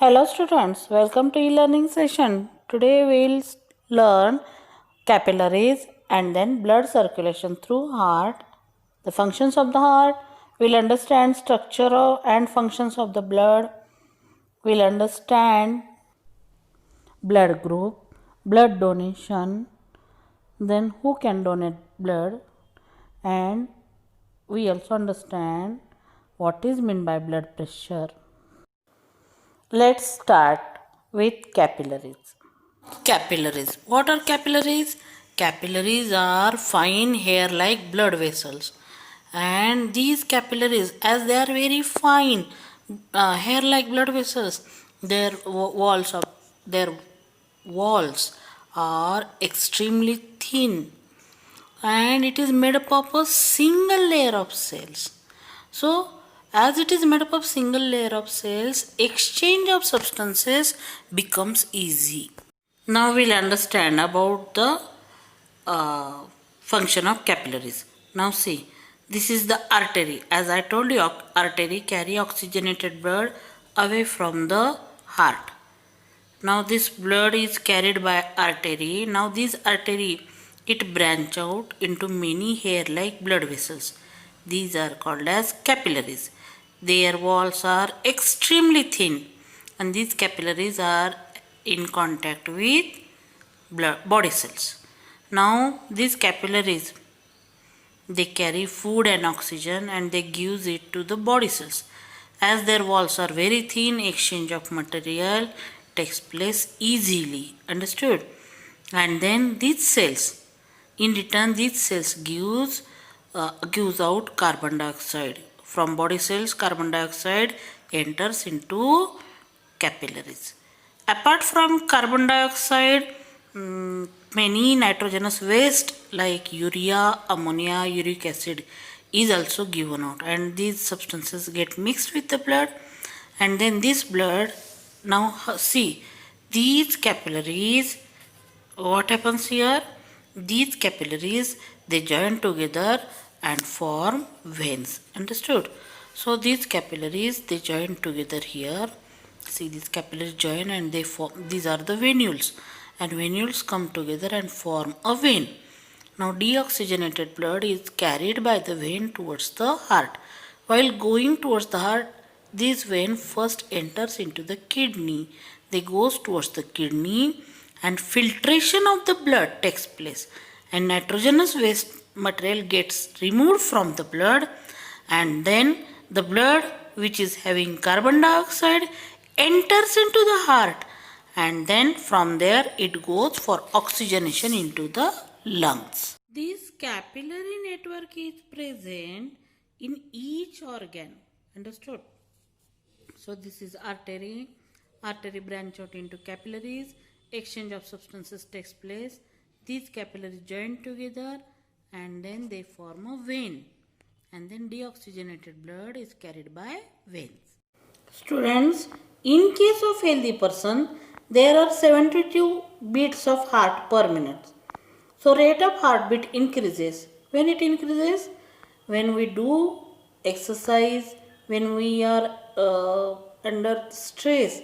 Hello students, welcome to e-learning session. Today we'll learn capillaries and then blood circulation through heart, the functions of the heart. We'll understand and functions of the blood. We'll understand blood group, blood donation, then who can donate blood, and we also understand what is meant by blood pressure. Let's start with capillaries. Capillaries. What are capillaries? Capillaries are fine hair like blood vessels. And these capillaries, as they are very fine hair like blood vessels, their walls are extremely thin and it is made up of a single layer of cells. So, as it is made up of single layer of cells, exchange of substances becomes easy. Now we'll understand about the function of capillaries. Now see, this is the artery. As I told you, artery carry oxygenated blood away from the heart. Now this blood is carried by artery. Now this artery, it branch out into many hair-like blood vessels. These are called as capillaries. Their walls are extremely thin and these capillaries are in contact with body cells. Now these capillaries, they carry food and oxygen and they gives it to the body cells. As their walls are very thin, exchange of material takes place easily. Understood? And then these cells, in return, these cells gives out carbon dioxide. From body cells, carbon dioxide enters into capillaries. Apart from carbon dioxide, many nitrogenous waste like urea, ammonia, uric acid is also given out, and these substances get mixed with the blood, and then this blood, now see, these capillaries, what happens here? These capillaries, they join together and form veins. Understood? So these capillaries, they join together here. See, these capillaries join and they form, these are the venules, and venules come together and form a vein. Now deoxygenated blood is carried by the vein towards the heart. While going towards the heart, this vein first enters into the kidney. They goes towards the kidney and filtration of the blood takes place, and nitrogenous waste material gets removed from the blood, and then the blood which is having carbon dioxide enters into the heart, and then from there it goes for oxygenation into the lungs. This capillary network is present in each organ. Understood? So this is artery. Artery branch out into capillaries. Exchange of substances takes place. These capillaries join together and then they form a vein. And then deoxygenated blood is carried by veins. Students, in case of healthy person, there are 72 beats of heart per minute. So rate of heartbeat increases. When it increases? When we do exercise, when we are under stress,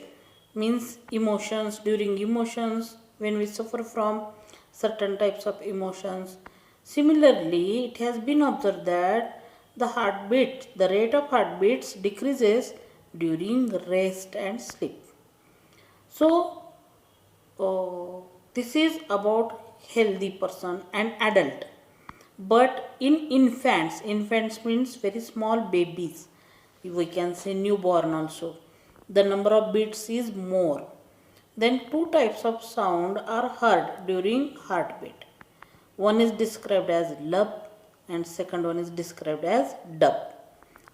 means emotions, during emotions, when we suffer from certain types of emotions. Similarly, it has been observed that the heartbeat, the rate of heartbeats decreases during rest and sleep. So, this is about healthy person and adult. But in infants means very small babies, we can say newborn also, the number of beats is more. Then two types of sound are heard during heartbeat. One is described as lub and second one is described as dub.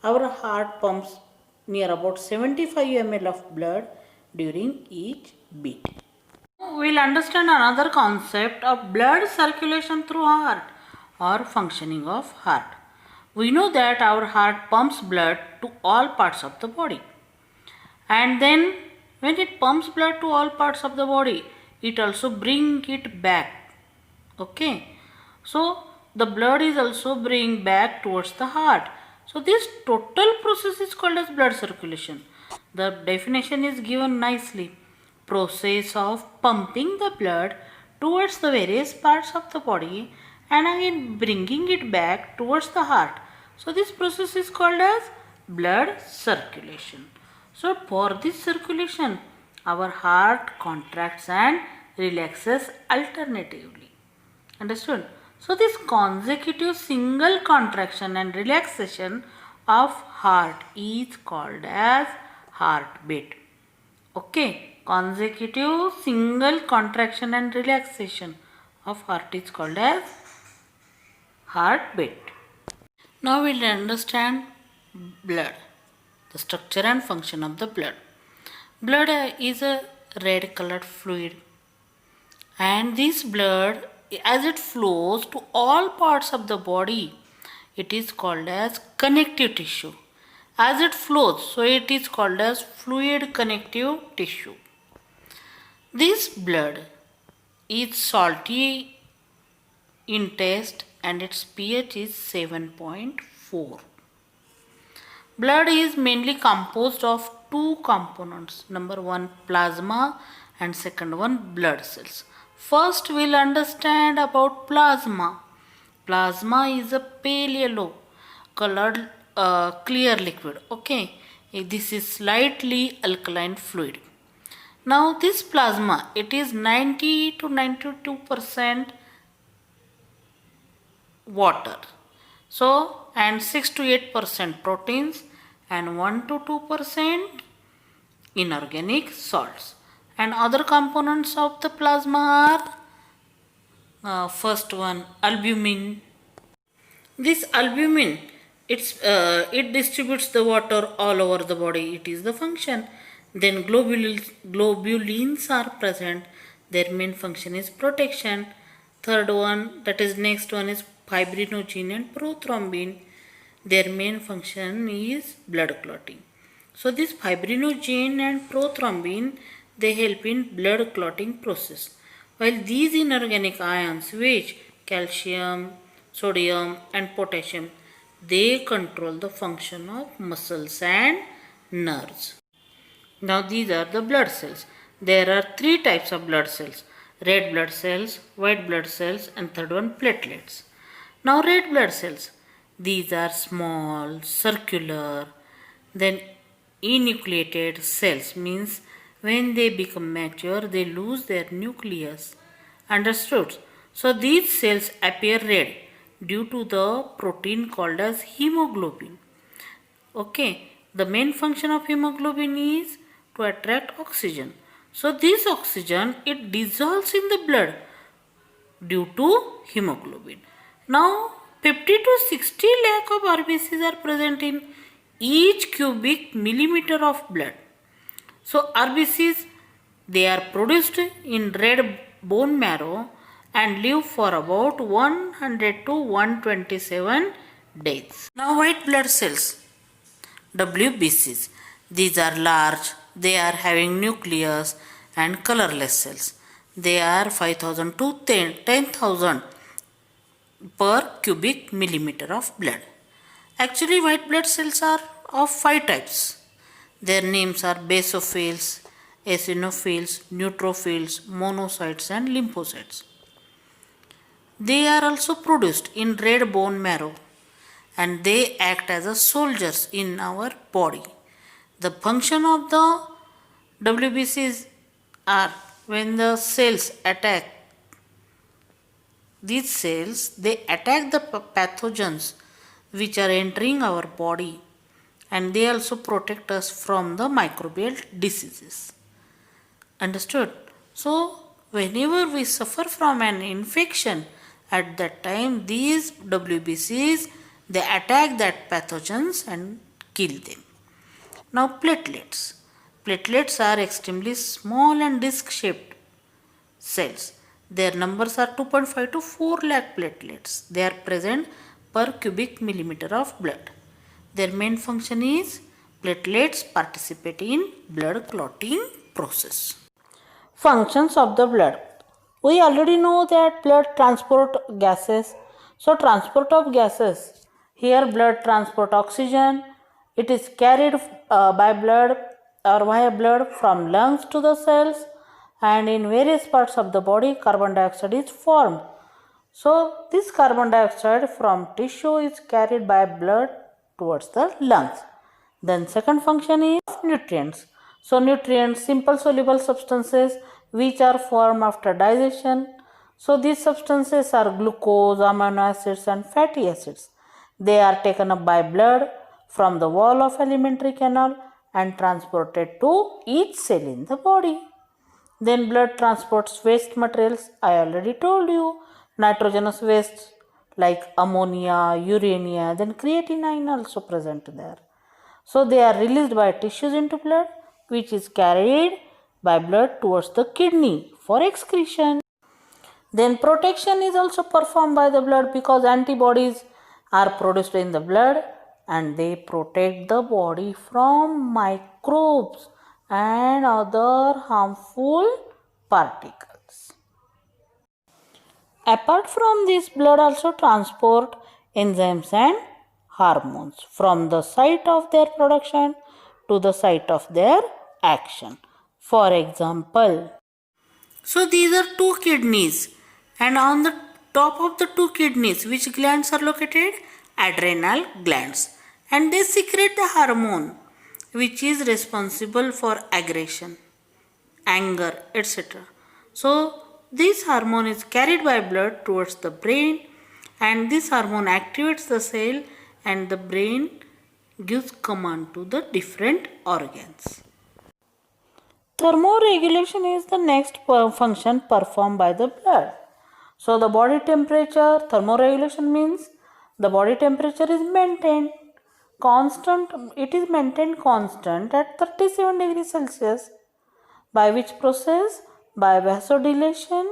Our heart pumps near about 75 ml of blood during each beat. We'll understand another concept of blood circulation through heart or functioning of heart. We know that our heart pumps blood to all parts of the body. And then when it pumps blood to all parts of the body, it also brings it back. Okay. So the blood is also bring back towards the heart. So this total process is called as blood circulation. The definition is given nicely. Process of pumping the blood towards the various parts of the body and again bringing it back towards the heart. So this process is called as blood circulation. So for this circulation, our heart contracts and relaxes alternatively. Understood? So this consecutive single contraction and relaxation of heart is called as heartbeat. Okay, consecutive single contraction and relaxation of heart is called as heartbeat. Now we'll understand blood, the structure and function of the blood. Blood is a red colored fluid, and this blood, as it flows to all parts of the body, it is called as connective tissue. As it flows, so it is called as fluid connective tissue. This blood is salty in taste and its pH is 7.4. Blood is mainly composed of two components. Number one, plasma, and second one, blood cells. First, we'll understand about plasma. Plasma is a pale yellow colored clear liquid. Okay, this is slightly alkaline fluid. Now this plasma, it is 90 to 92% water. So, and 6 to 8% proteins and 1 to 2% inorganic salts. And other components of the plasma are first one, albumin. This albumin, it distributes the water all over the body. It is the function. Then globulins are present. Their main function is protection. Third one, that is next one is fibrinogen and prothrombin. Their main function is blood clotting. So this fibrinogen and prothrombin, they help in blood clotting process. While these inorganic ions, which calcium, sodium and potassium, they control the function of muscles and nerves. Now these are the blood cells. There are three types of blood cells: red blood cells, white blood cells, and third one, platelets. Now red blood cells, these are small, circular, then enucleated cells, means when they become mature, they lose their nucleus. Understood? So these cells appear red due to the protein called as hemoglobin. Okay, the main function of hemoglobin is to attract oxygen. So this oxygen, it dissolves in the blood due to hemoglobin. Now 50 to 60 lakh of RBCs are present in each cubic millimeter of blood. So RBCs, they are produced in red bone marrow and live for about 100 to 127 days. Now white blood cells, WBCs, these are large, they are having nucleus and colorless cells. They are 5000 to 10,000 per cubic millimeter of blood. Actually, white blood cells are of 5 types. Their names are basophils, eosinophils, neutrophils, monocytes and lymphocytes. They are also produced in red bone marrow and they act as a soldiers in our body. The function of the WBCs are when the cells attack, these cells, they attack the pathogens which are entering our body, and they also protect us from the microbial diseases. Understood? So whenever we suffer from an infection, at that time these WBCs, they attack that pathogens and kill them. Now platelets. Platelets are extremely small and disc shaped cells. Their numbers are 2.5 to 4 lakh platelets. They are present per cubic millimeter of blood. Their main function is platelets participate in blood clotting process. Functions of the blood. We already know that blood transport gases. So transport of gases. Here blood transport oxygen. It is carried by blood or via blood from lungs to the cells, and in various parts of the body carbon dioxide is formed. So this carbon dioxide from tissue is carried by blood towards the lungs. Then second function is nutrients. So nutrients, simple soluble substances which are formed after digestion. So these substances are glucose, amino acids and fatty acids. They are taken up by blood from the wall of alimentary canal and transported to each cell in the body. Then blood transports waste materials. I already told you, nitrogenous wastes like ammonia, urania, then creatinine also present there. So they are released by tissues into blood, which is carried by blood towards the kidney for excretion. Then protection is also performed by the blood because antibodies are produced in the blood and they protect the body from microbes and other harmful particles. Apart from this, blood also transport enzymes and hormones from the site of their production to the site of their action. For example, so these are two kidneys, and on the top of the two kidneys, which glands are located? Adrenal glands, and they secrete the hormone which is responsible for aggression, anger, etc. So this hormone is carried by blood towards the brain, and this hormone activates the cell and the brain gives command to the different organs. Thermoregulation is the next function performed by the blood. So the body temperature, thermoregulation means the body temperature is maintained constant, it is maintained constant at 37 degrees Celsius. By which process? By vasodilation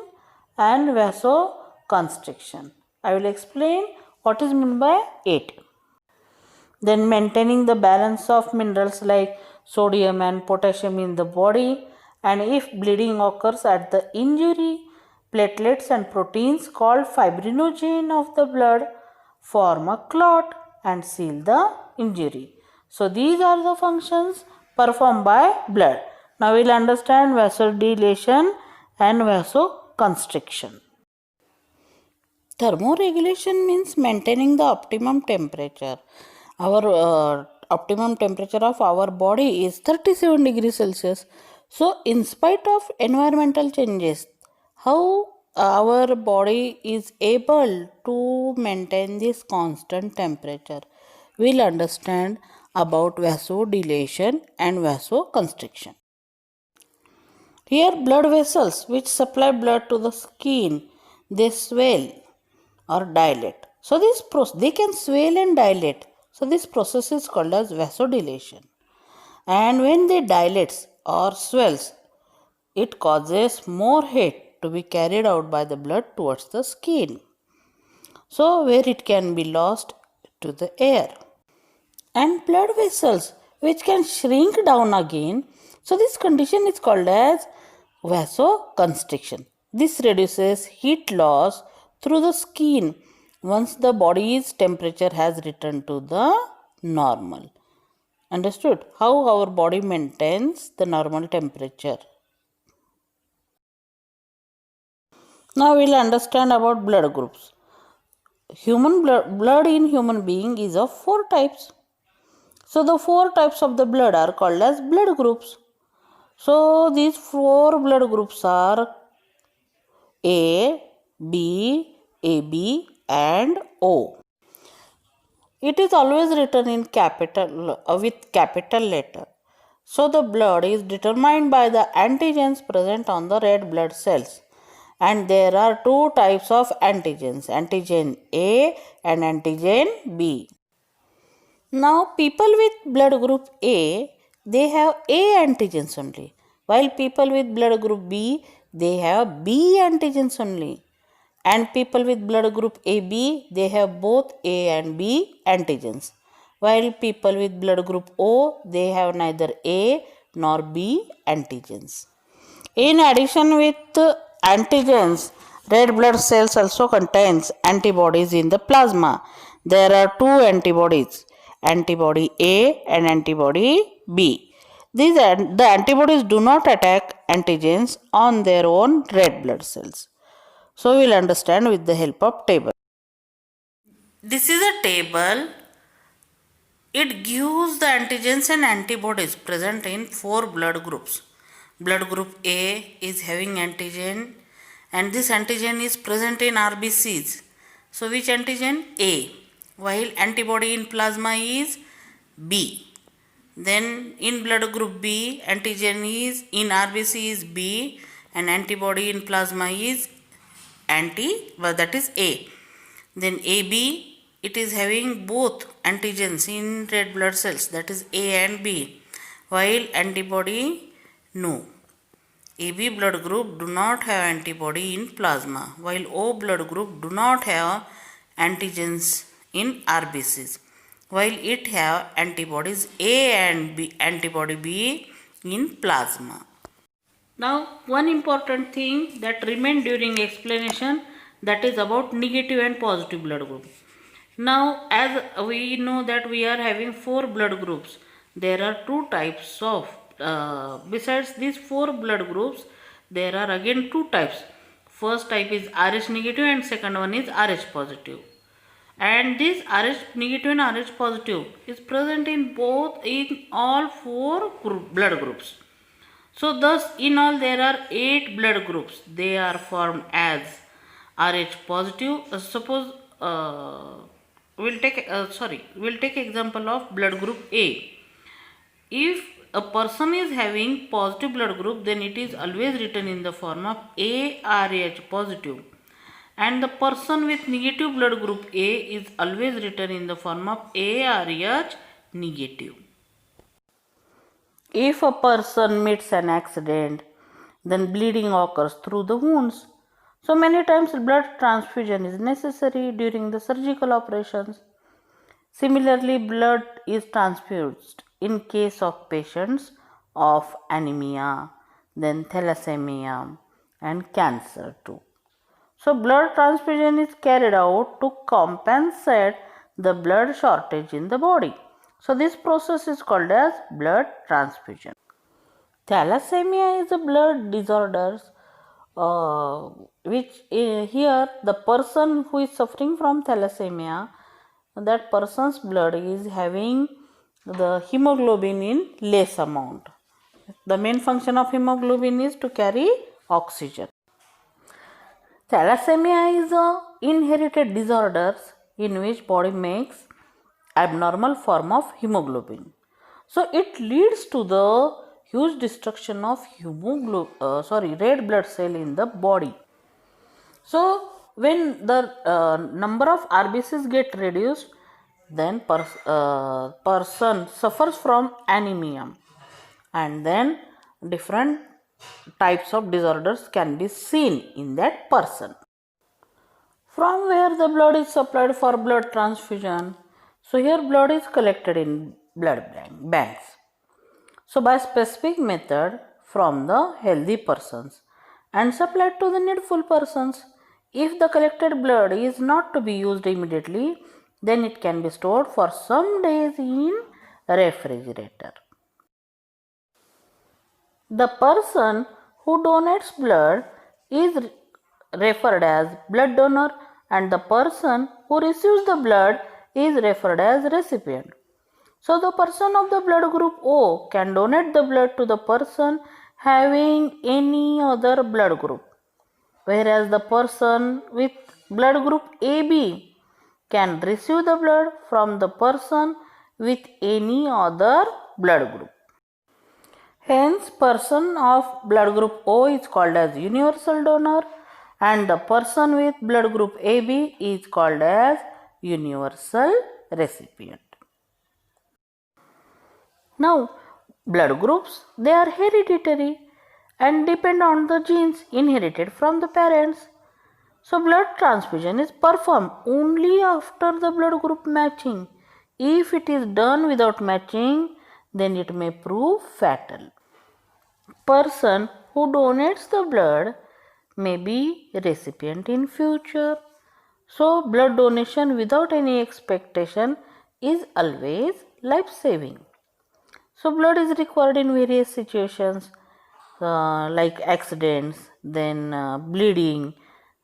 and vasoconstriction. I will explain what is meant by it. Then maintaining the balance of minerals like sodium and potassium in the body, and if bleeding occurs at the injury, platelets and proteins called fibrinogen of the blood form a clot and seal the injury. So these are the functions performed by blood. Now we will understand vasodilation and vasoconstriction. Thermoregulation means maintaining the optimum temperature. Our optimum temperature of our body is 37 degrees Celsius. So in spite of environmental changes, how our body is able to maintain this constant temperature, we'll understand about vasodilation and vasoconstriction. Here blood vessels which supply blood to the skin, they swell or dilate. So they can swell and dilate. So this process is called as vasodilation. And when they dilates or swells, it causes more heat to be carried out by the blood towards the skin. So where it can be lost to the air. And blood vessels which can shrink down again. So this condition is called as vasoconstriction. This reduces heat loss through the skin once the body's temperature has returned to the normal. Understood? How our body maintains the normal temperature. Now we will understand about blood groups. Human blood in human being is of 4 types. So the 4 types of the blood are called as blood groups. So these 4 blood groups are A, B, AB and O. It is always written in capital with capital letter. So the blood is determined by the antigens present on the red blood cells. And there are 2 types of antigens, antigen A and antigen B. Now people with blood group A, they have A antigens only, while people with blood group B, they have B antigens only, and people with blood group AB, they have both A and B antigens, while people with blood group O, they have neither A nor B antigens. In addition with antigens, red blood cells also contains antibodies in the plasma. There are 2 antibodies, antibody A and antibody B. The antibodies do not attack antigens on their own red blood cells. So we will understand with the help of table. This is a table. It gives the antigens and antibodies present in 4 blood groups. Blood group A is having antigen and this antigen is present in RBCs. So which antigen? A. While antibody in plasma is B. Then in blood group B, antigen is in RBC is B and antibody in plasma is that is A. Then AB, it is having both antigens in red blood cells, that is A and B, while antibody no. AB blood group do not have antibody in plasma, while O blood group do not have antigens in RBCs, while it have antibodies A and B, antibody B in plasma. Now, one important thing that remained during explanation, that is about negative and positive blood group. Now, as we know that we are having 4 blood groups, there are 2 types of, besides these 4 blood groups, there are again 2 types. First type is Rh negative and second one is Rh positive. And this Rh negative and Rh positive is present in all 4 blood groups. So thus in all there are 8 blood groups. They are formed as Rh positive. Suppose we'll take example of blood group A. If a person is having positive blood group, then it is always written in the form of ARH positive. And the person with negative blood group A is always written in the form of ARH negative. If a person meets an accident, then bleeding occurs through the wounds. So many times blood transfusion is necessary during the surgical operations. Similarly, blood is transfused in case of patients of anemia, then thalassemia and cancer too. So blood transfusion is carried out to compensate the blood shortage in the body. So this process is called as blood transfusion. Thalassemia is a blood disorder which here the person who is suffering from thalassemia, that person's blood is having the hemoglobin in less amount. The main function of hemoglobin is to carry oxygen. Thalassemia is a inherited disorder in which body makes abnormal form of hemoglobin. So it leads to the huge destruction of red blood cell in the body. So when the number of RBCs get reduced, then person suffers from anemia, and then different types of disorders can be seen in that person. From where the blood is supplied for blood transfusion? So here blood is collected in blood banks. So by specific method from the healthy persons and supplied to the needful persons. If the collected blood is not to be used immediately, then it can be stored for some days in refrigerator. The person who donates blood is referred as blood donor and the person who receives the blood is referred as recipient. So the person of the blood group O can donate the blood to the person having any other blood group, whereas the person with blood group AB can receive the blood from the person with any other blood group. Hence, person of blood group O is called as universal donor and the person with blood group AB is called as universal recipient. Now, blood groups, they are hereditary and depend on the genes inherited from the parents. So, blood transfusion is performed only after the blood group matching. If it is done without matching, then it may prove fatal. Person who donates the blood may be recipient in future. So, blood donation without any expectation is always life-saving. So blood is required in various situations like accidents, then bleeding,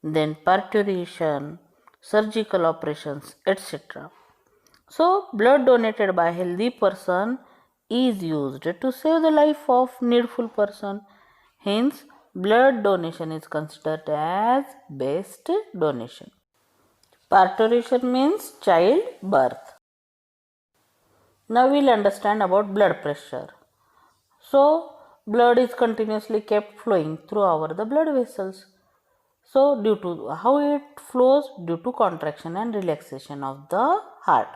then parturition, surgical operations, etc. So blood donated by a healthy person is used to save the life of needful person. Hence, blood donation is considered as best donation. Parturition means child birth. Now we'll understand about blood pressure. So blood is continuously kept flowing through the blood vessels. So due to how it flows, due to contraction and relaxation of the heart.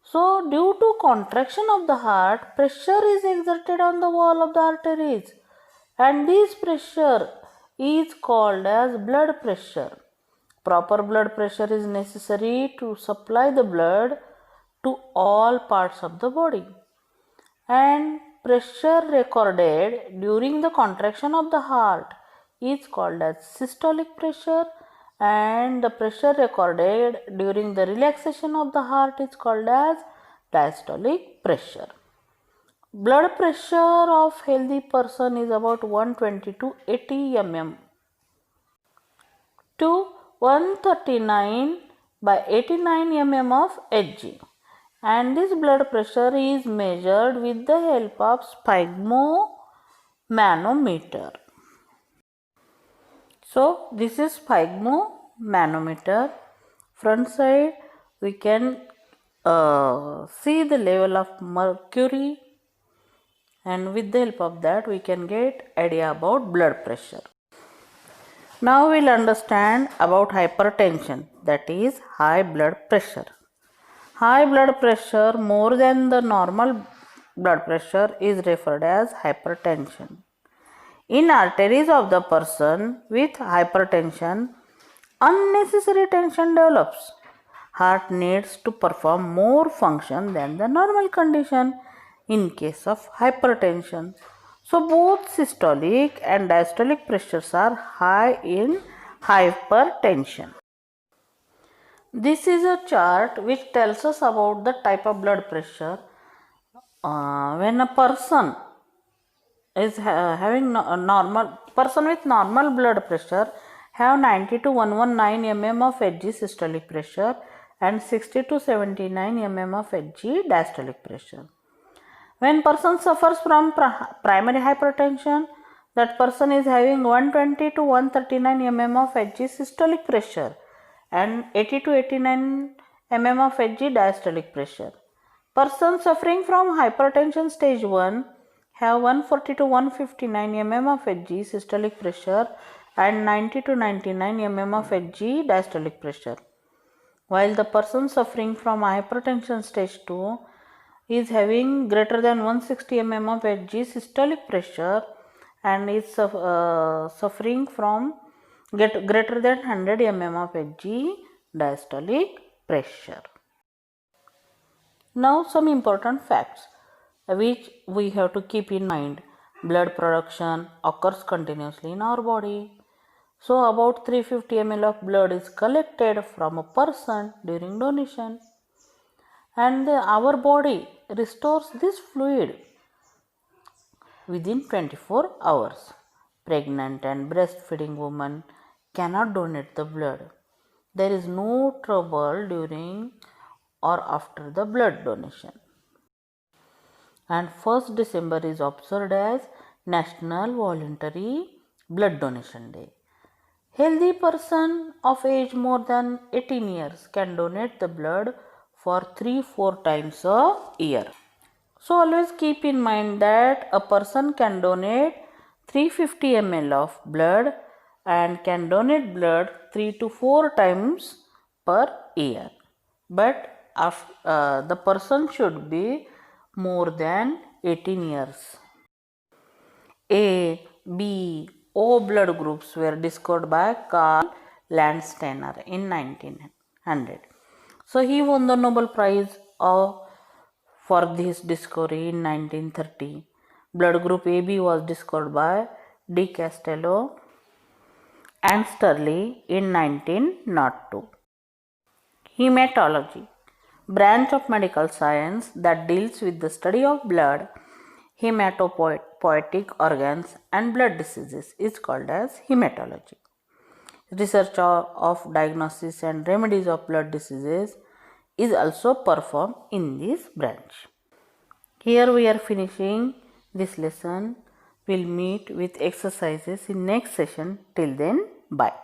So due to contraction of the heart, pressure is exerted on the wall of the arteries, and this pressure is called as blood pressure. Proper blood pressure is necessary to supply the blood to all parts of the body, and pressure recorded during the contraction of the heart is called as systolic pressure, and the pressure recorded during the relaxation of the heart is called as diastolic pressure. Blood pressure of healthy person is about 120 to 80 mm to 139 by 89 mm of Hg, and this blood pressure is measured with the help of sphygmomanometer. So this is sphygmomanometer. Front side we can see the level of mercury, and with the help of that we can get idea about blood pressure. Now we'll understand about hypertension, that is high blood pressure. High blood pressure more than the normal blood pressure is referred as hypertension. In arteries of the person with hypertension, unnecessary tension develops. Heart needs to perform more function than the normal condition in case of hypertension. So both systolic and diastolic pressures are high in hypertension. This is a chart which tells us about the type of blood pressure. When a person is having a normal person with normal blood pressure have 90 to 119 mm of Hg systolic pressure and 60 to 79 mm of Hg diastolic pressure. When person suffers from primary hypertension, that person is having 120 to 139 mm of Hg systolic pressure and 80 to 89 mm of Hg diastolic pressure. Person suffering from hypertension stage 1 have 140 to 159 mm of Hg systolic pressure and 90 to 99 mm of Hg diastolic pressure, while the person suffering from hypertension stage 2 is having greater than 160 mm of Hg systolic pressure and is suffering from greater than 100 mm of Hg diastolic pressure. Now some important facts which we have to keep in mind. Blood production occurs continuously in our body. So about 350 ml of blood is collected from a person during donation, and our body restores this fluid within 24 hours. Pregnant and breastfeeding women cannot donate the blood. There is no trouble during or after the blood donation. And 1st December is observed as National Voluntary Blood Donation Day. Healthy person of age more than 18 years can donate the blood for 3-4 times a year. So always keep in mind that a person can donate 350 ml of blood and can donate blood 3 to 4 times per year. But the person should be more than 18 years. A, B, O blood groups were discovered by Karl Landsteiner in 1900. So he won the Nobel Prize for this discovery in 1930. Blood group AB was discovered by De Castello and Sterling in 1902. Hematology. branch of medical science that deals with the study of blood, hematopoietic organs and blood diseases is called as hematology. Research of diagnosis and remedies of blood diseases is also performed in this branch. Here we are finishing this lesson. We'll meet with exercises in next session. Till then, bye.